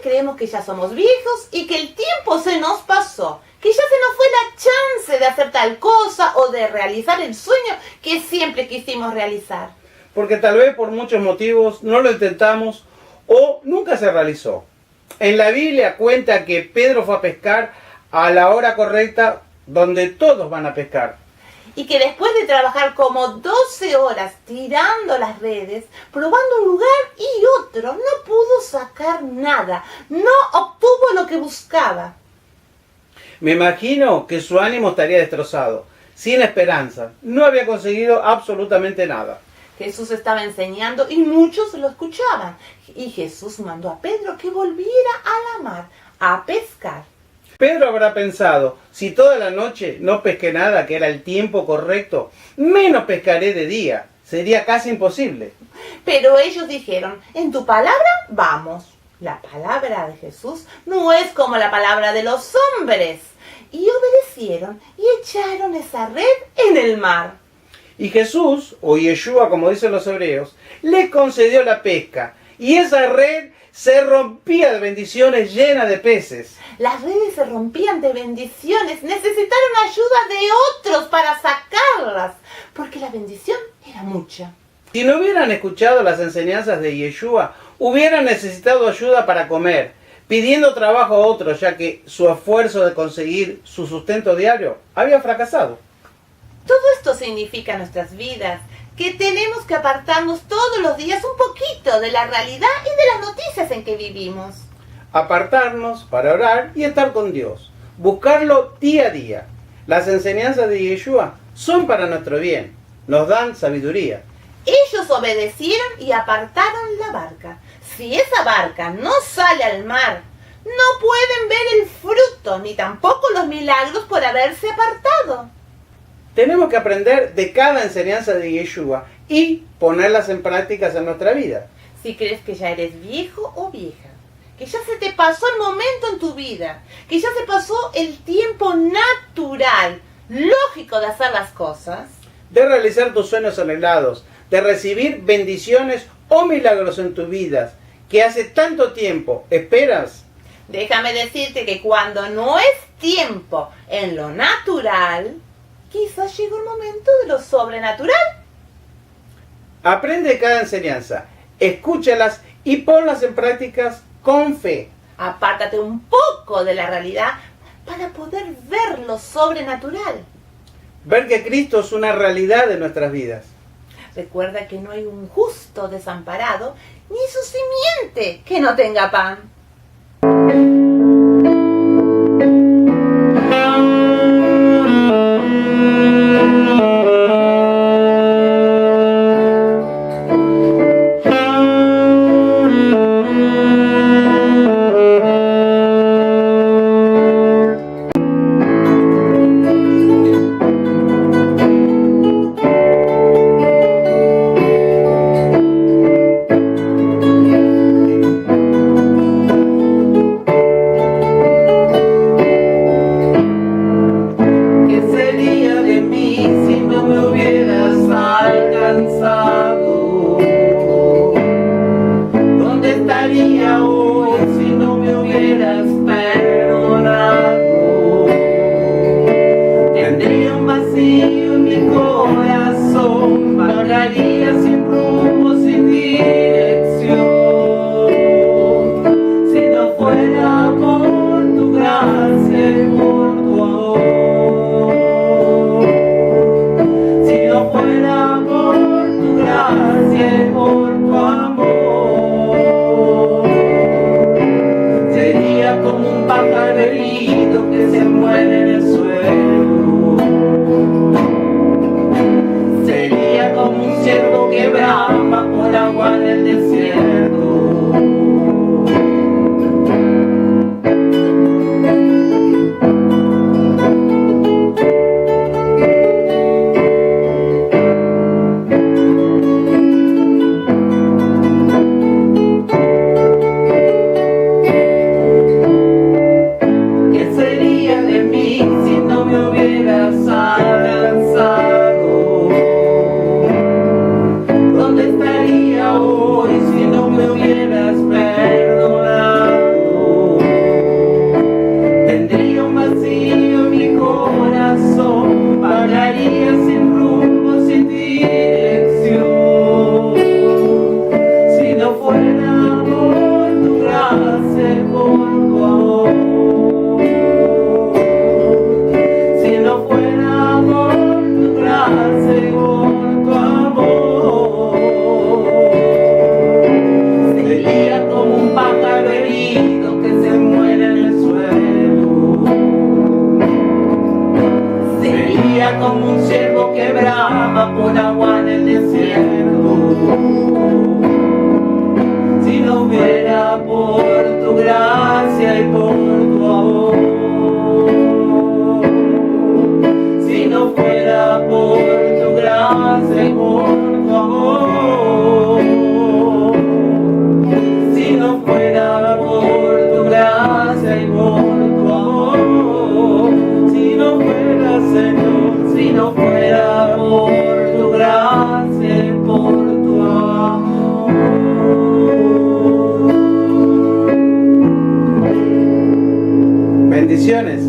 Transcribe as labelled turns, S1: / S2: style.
S1: creemos que ya somos viejos y que el tiempo se nos pasó, que ya se nos fue la chance de hacer tal cosa o de realizar el sueño que siempre quisimos realizar.
S2: Porque tal vez por muchos motivos no lo intentamos o nunca se realizó. En la Biblia cuenta que Pedro fue a pescar a la hora correcta donde todos van a pescar.
S1: Y que después de trabajar como 12 horas tirando las redes, probando un lugar y otro, no pudo sacar nada, no obtuvo lo que buscaba.
S2: Me imagino que su ánimo estaría destrozado, sin esperanza, no había conseguido absolutamente nada.
S1: Jesús estaba enseñando y muchos lo escuchaban. Y Jesús mandó a Pedro que volviera a la mar a pescar.
S2: Pedro habrá pensado, si toda la noche no pesqué nada, que era el tiempo correcto, menos pescaré de día. Sería casi imposible.
S1: Pero ellos dijeron, en tu palabra vamos. La palabra de Jesús no es como la palabra de los hombres. Y obedecieron y echaron esa red en el mar.
S2: Y Jesús, o Yeshua como dicen los hebreos, les concedió la pesca. Y esa red se rompía de bendiciones llenas de peces.
S1: Las redes se rompían de bendiciones. Necesitaron ayuda de otros para sacarlas, porque la bendición era mucha.
S2: Si no hubieran escuchado las enseñanzas de Yeshua, hubieran necesitado ayuda para comer, pidiendo trabajo a otros, ya que su esfuerzo de conseguir su sustento diario había fracasado.
S1: Todo esto significa en nuestras vidas que tenemos que apartarnos todos los días un poquito de la realidad y de las noticias en que vivimos.
S2: Apartarnos para orar y estar con Dios. Buscarlo día a día. Las enseñanzas de Yeshua son para nuestro bien. Nos dan sabiduría.
S1: Ellos obedecieron y apartaron la barca. Si esa barca no sale al mar, no pueden ver el fruto ni tampoco los milagros por haberse apartado.
S2: Tenemos que aprender de cada enseñanza de Yeshua y ponerlas en prácticas en nuestra vida.
S1: Si crees que ya eres viejo o vieja, que ya se te pasó el momento en tu vida, que ya se pasó el tiempo natural, lógico de hacer las cosas,
S2: de realizar tus sueños anhelados, de recibir bendiciones o milagros en tu vida, que hace tanto tiempo esperas.
S1: Déjame decirte que cuando no es tiempo en lo natural, quizás llegó el momento de lo sobrenatural.
S2: Aprende cada enseñanza, escúchalas y ponlas en prácticas con fe.
S1: Apártate un poco de la realidad para poder ver lo sobrenatural.
S2: Ver que Cristo es una realidad de nuestras vidas.
S1: Recuerda que no hay un justo desamparado, ni su simiente que no tenga pan.
S2: Bendiciones.